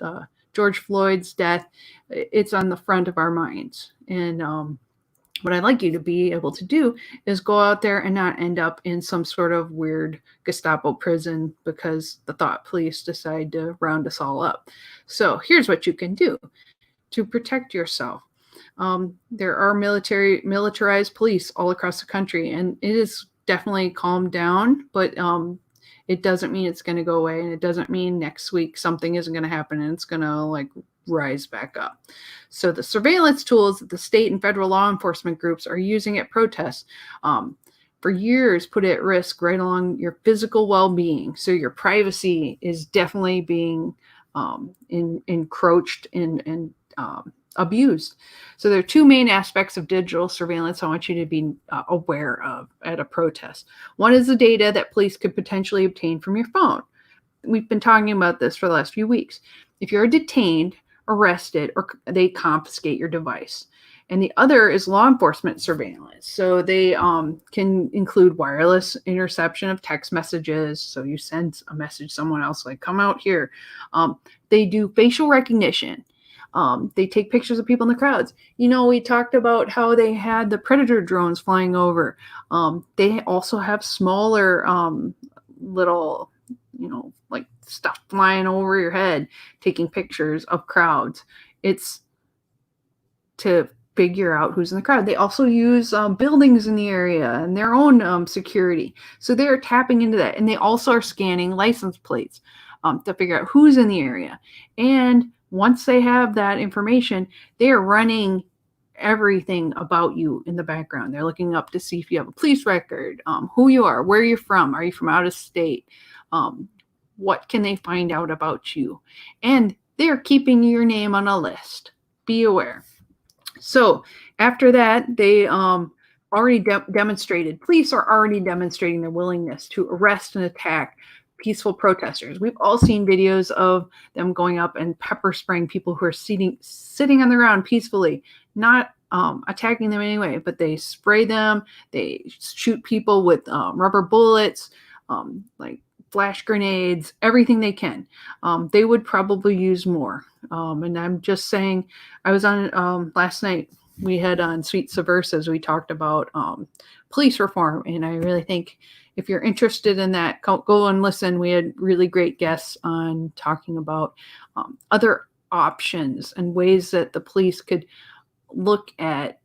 George Floyd's death, it's on the front of our minds. And what I'd like you to be able to do is go out there and not end up in some sort of weird Gestapo prison because the thought police decide to round us all up. So here's what you can do to protect yourself. There are militarized police all across the country, and it is definitely calmed down, but it doesn't mean it's going to go away, and it doesn't mean next week something isn't going to happen and it's going to rise back up. So the surveillance tools that the state and federal law enforcement groups are using at protests for years put at risk right along your physical well-being. So your privacy is definitely being encroached and abused. So there are two main aspects of digital surveillance I want you to be aware of at a protest. One is the data that police could potentially obtain from your phone. We've been talking about this for the last few weeks. If you're detained, arrested, or they confiscate your device. And the other is law enforcement surveillance. So they can include wireless interception of text messages. So you send a message to someone else, like, come out here. They do facial recognition. They take pictures of people in the crowds. We talked about how they had the Predator drones flying over. They also have smaller little, like stuff flying over your head, taking pictures of crowds. It's to figure out who's in the crowd. They also use buildings in the area and their own security. So they're tapping into that. And they also are scanning license plates to figure out who's in the area. And once they have that information, they are running everything about you in the background. They're looking up to see if you have a police record, who you are, where you're from. Are you from out of state? What can they find out about you? And they're keeping your name on a list. Be aware. So after that, they already demonstrated, police are already demonstrating their willingness to arrest and attack peaceful protesters. We've all seen videos of them going up and pepper spraying people who are sitting on the ground peacefully, not attacking them anyway, but they spray them, they shoot people with rubber bullets, like flash grenades, everything they can. They would probably use more. And I'm just saying, I was on last night, we had on Sweet Subversives, we talked about police reform, and I really think if you're interested in that, go and listen. We had really great guests on talking about other options and ways that the police could look at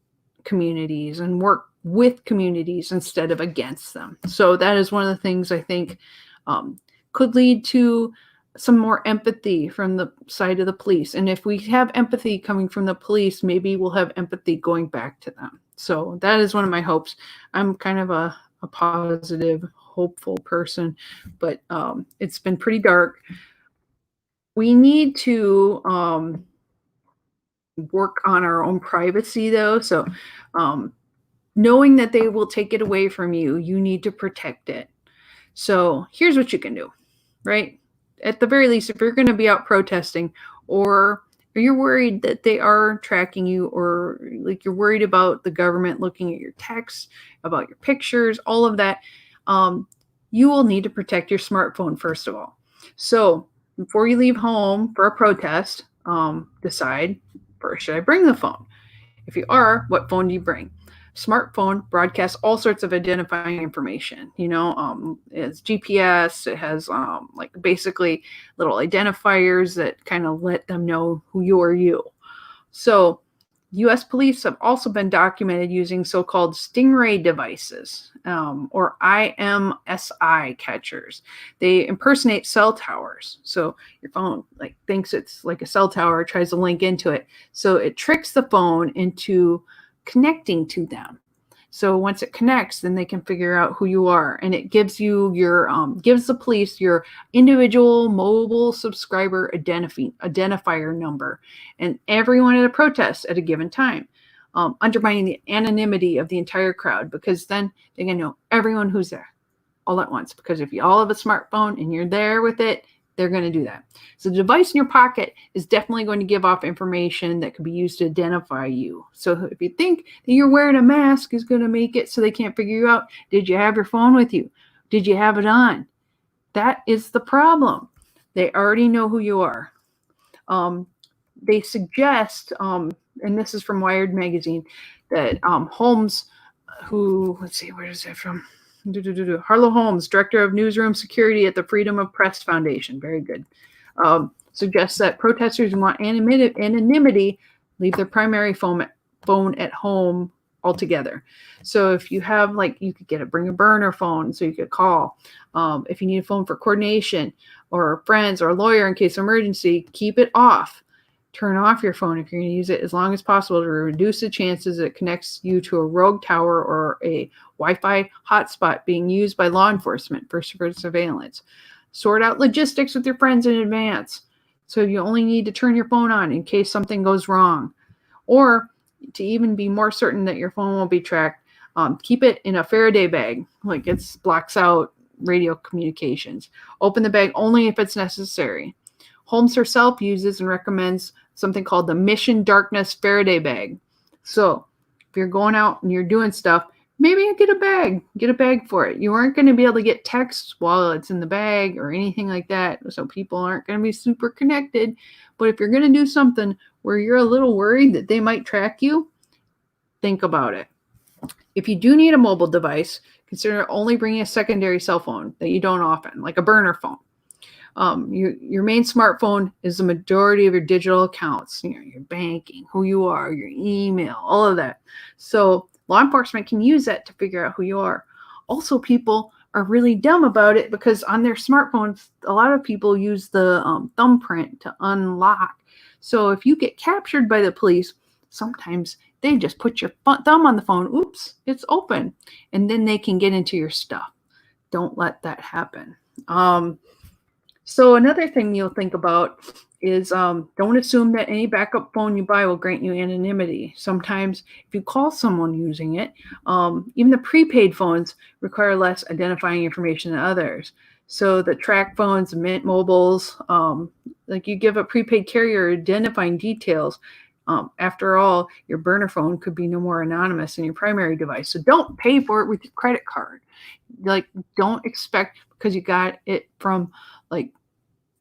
communities and work with communities instead of against them. So that is one of the things I think could lead to some more empathy from the side of the police. And if we have empathy coming from the police, maybe we'll have empathy going back to them. So that is one of my hopes. I'm kind of a positive, hopeful person, but it's been pretty dark. We need to work on our own privacy, though. So knowing that they will take it away from you, you need to protect it. So here's what you can do, right? At the very least, if you're going to be out protesting, or you're worried that they are tracking you, or like you're worried about the government looking at your texts, about your pictures, all of that, you will need to protect your smartphone first of all. So before you leave home for a protest, decide, first, should I bring the phone? If you are, what phone do you bring? Smartphone broadcasts all sorts of identifying information. It's GPS. It has like basically little identifiers that kind of let them know who you are. So U.S. police have also been documented using so-called stingray devices, or IMSI catchers. They impersonate cell towers. So your phone thinks it's like a cell tower, tries to link into it. So it tricks the phone into connecting to them. So once it connects, then they can figure out who you are, and it gives you gives the police your individual mobile subscriber identifier number, and everyone at a protest at a given time, undermining the anonymity of the entire crowd, because then they can know everyone who's there all at once. Because if you all have a smartphone and you're there with it, they're going to do that. So the device in your pocket is definitely going to give off information that could be used to identify you. So if you think that you're wearing a mask is going to make it so they can't figure you out, did you have your phone with you? Did you have it on? That is the problem. They already know who you are. They suggest, and this is from Wired magazine, that Holmes, where is that from? Harlow Holmes, director of newsroom security at the Freedom of Press Foundation, very good, suggests that protesters who want anonymity leave their primary phone at home altogether. So if you have, you could bring a burner phone so you could call. If you need a phone for coordination or friends or a lawyer in case of emergency, keep it off. Turn off your phone if you're going to use it as long as possible to reduce the chances it connects you to a rogue tower or a Wi-Fi hotspot being used by law enforcement for surveillance. Sort out logistics with your friends in advance, so you only need to turn your phone on in case something goes wrong. Or to even be more certain that your phone won't be tracked, keep it in a Faraday bag, it blocks out radio communications. Open the bag only if it's necessary. Holmes herself uses and recommends something called the Mission Darkness Faraday bag. So if you're going out and you're doing stuff, maybe get a bag for it. You aren't going to be able to get texts while it's in the bag or anything like that. So people aren't going to be super connected. But if you're going to do something where you're a little worried that they might track you, think about it. If you do need a mobile device, consider only bringing a secondary cell phone that you don't often, like a burner phone. Your main smartphone is the majority of your digital accounts, your banking, who you are, your email, all of that. So law enforcement can use that to figure out who you are. Also, people are really dumb about it because on their smartphones, a lot of people use the thumbprint to unlock. So if you get captured by the police, sometimes they just put your thumb on the phone. Oops, it's open. And then they can get into your stuff. Don't let that happen. So another thing you'll think about is don't assume that any backup phone you buy will grant you anonymity. Sometimes if you call someone using it, even the prepaid phones require less identifying information than others. So the track phones, Mint mobiles, like you give a prepaid carrier identifying details. After all, your burner phone could be no more anonymous than your primary device. So don't pay for it with your credit card. Like, don't expect because you got it from like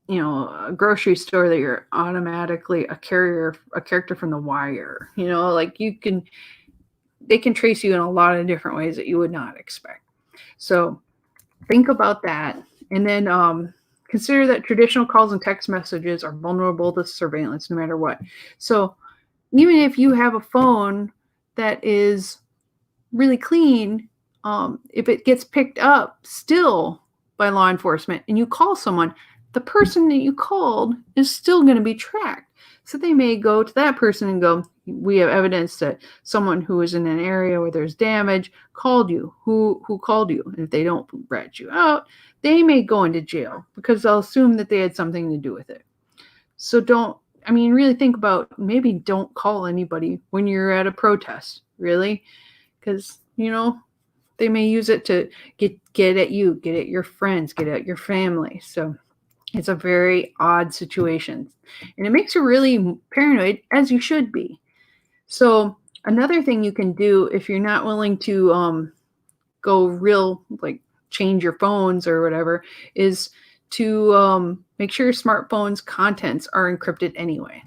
a grocery store that you're automatically a character from The Wire. Like they can trace you in a lot of different ways that you would not expect. So think about that. And then consider that traditional calls and text messages are vulnerable to surveillance no matter what. So even if you have a phone that is really clean, if it gets picked up still by law enforcement and you call someone, the person that you called is still going to be tracked. So they may go to that person and go, we have evidence that someone who is in an area where there's damage called you. Who called you? And if they don't rat you out, they may go into jail because they'll assume that they had something to do with it. So really think about maybe don't call anybody when you're at a protest, really, because, they may use it to get at you, get at your friends, get at your family. So it's a very odd situation. And it makes you really paranoid, as you should be. So another thing you can do if you're not willing to go real, like change your phones or whatever, is to make sure your smartphone's contents are encrypted anyway.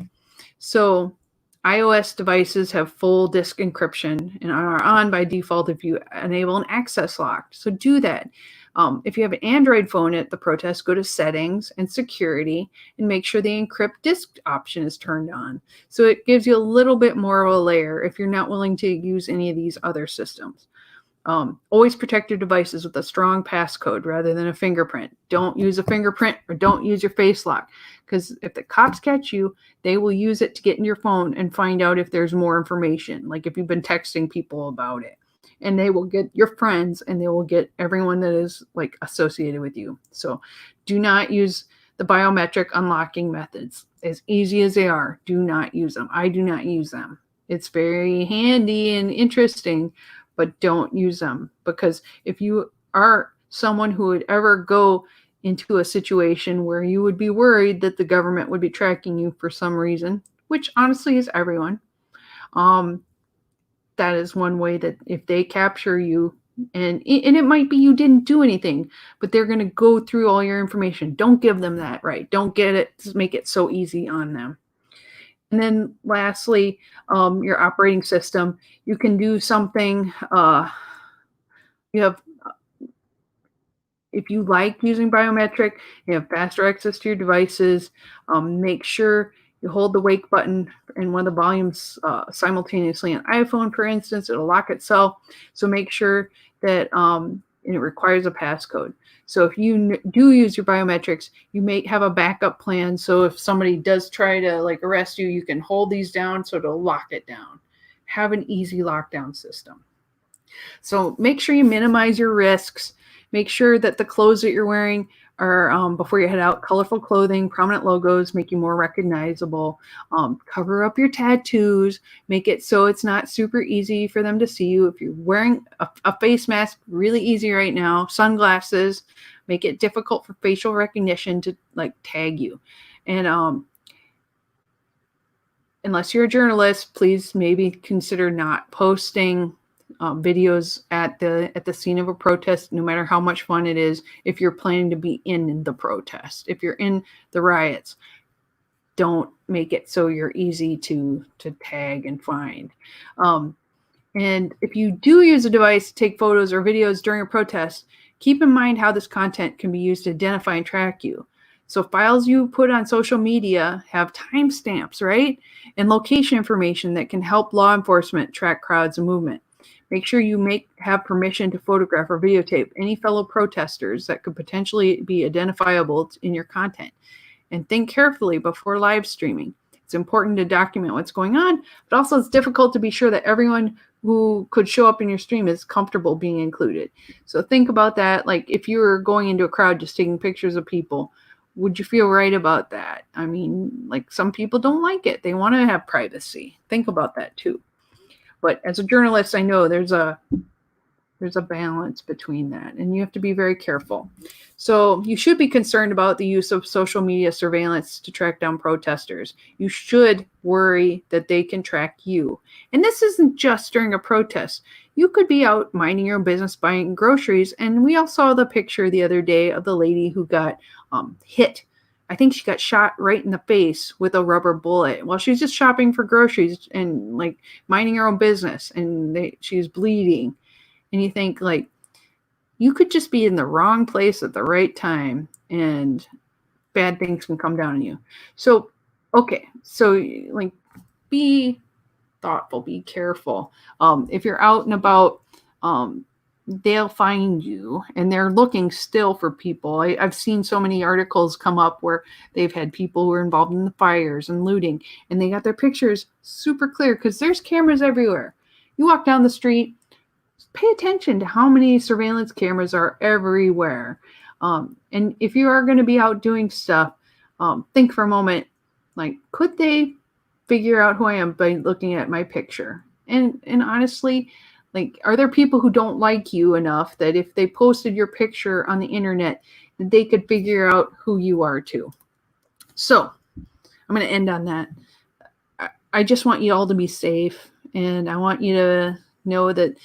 So iOS devices have full disk encryption and are on by default if you enable an access lock. So do that. If you have an Android phone at the protest, go to settings and security and make sure the encrypt disk option is turned on. So it gives you a little bit more of a layer if you're not willing to use any of these other systems. Always protect your devices with a strong passcode rather than a fingerprint. Don't use a fingerprint or don't use your face lock, because if the cops catch you, they will use it to get in your phone and find out if there's more information, like if you've been texting people about it. And they will get your friends and they will get everyone that is like associated with you. So do not use the biometric unlocking methods. As easy as they are, do not use them. I do not use them. It's very handy and interesting, but don't use them, because if you are someone who would ever go into a situation where you would be worried that the government would be tracking you for some reason, which honestly is everyone, that is one way that if they capture you, and it might be you didn't do anything, but they're going to go through all your information. Don't give them that right. Don't get it. Just make it so easy on them. And then lastly, your operating system. You can do something. If you like using biometric, you have faster access to your devices. Make sure you hold the wake button and one of the volumes simultaneously. On iPhone, for instance, it'll lock itself. So make sure that and it requires a passcode. So if you do use your biometrics, you may have a backup plan. So if somebody does try to arrest you, you can hold these down so it'll lock it down. Have an easy lockdown system. So make sure you minimize your risks. Make sure that the clothes that you're wearing are, before you head out, colorful clothing, prominent logos, make you more recognizable. Cover up your tattoos. Make it so it's not super easy for them to see you. If you're wearing a face mask, really easy right now. Sunglasses, make it difficult for facial recognition to tag you. And unless you're a journalist, please maybe consider not posting videos at the scene of a protest, no matter how much fun it is. If you're planning to be in the protest, if you're in the riots, don't make it so you're easy to tag and find. And if you do use a device to take photos or videos during a protest, keep in mind how this content can be used to identify and track you. So files you put on social media have timestamps, right? And location information that can help law enforcement track crowds and movement. Make sure you have permission to photograph or videotape any fellow protesters that could potentially be identifiable in your content. And think carefully before live streaming. It's important to document what's going on, but also it's difficult to be sure that everyone who could show up in your stream is comfortable being included. So think about that. Like if you were going into a crowd just taking pictures of people, would you feel right about that? I mean, some people don't like it. They want to have privacy. Think about that too. But as a journalist, I know there's a There's a balance between that, and you have to be very careful. So you should be concerned about the use of social media surveillance to track down protesters. You should worry that they can track you. And this isn't just during a protest. You could be out minding your own business, buying groceries, and we all saw the picture the other day of the lady who got hit. I think she got shot right in the face with a rubber bullet while she was just shopping for groceries and like minding her own business, and she was bleeding. And you think, like, you could just be in the wrong place at the right time and bad things can come down on you. So, okay. So, like, be thoughtful, be careful. If you're out and about, they'll find you and they're looking still for people. I've seen so many articles come up where they've had people who are involved in the fires and looting, and they got their pictures super clear because there's cameras everywhere. You walk down the street, pay attention to how many surveillance cameras are everywhere. And if you are going to be out doing stuff, think for a moment, like, could they figure out who I am by looking at my picture? And honestly, like, are there people who don't like you enough that if they posted your picture on the internet, they could figure out who you are too? So I'm going to end on that. I just want you all to be safe, and I want you to know that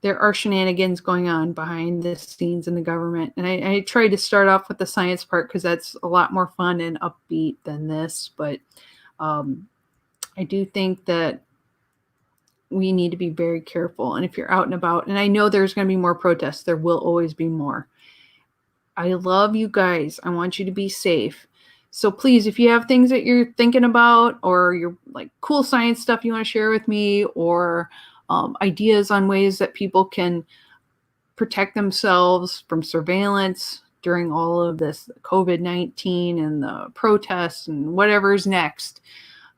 there are shenanigans going on behind the scenes in the government. And I tried to start off with the science part because that's a lot more fun and upbeat than this. But I do think that we need to be very careful. And if you're out and about, and I know there's going to be more protests, there will always be more. I love you guys. I want you to be safe. So please, if you have things that you're thinking about, or you're like cool science stuff you want to share with me, or ideas on ways that people can protect themselves from surveillance during all of this COVID-19 and the protests and whatever's next,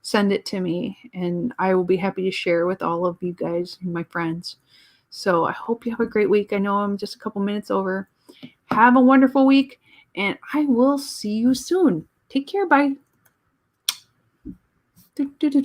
send it to me and I will be happy to share with all of you guys, my friends. So I hope you have a great week. I know I'm just a couple minutes over. Have a wonderful week, and I will see you soon. Take care. Bye.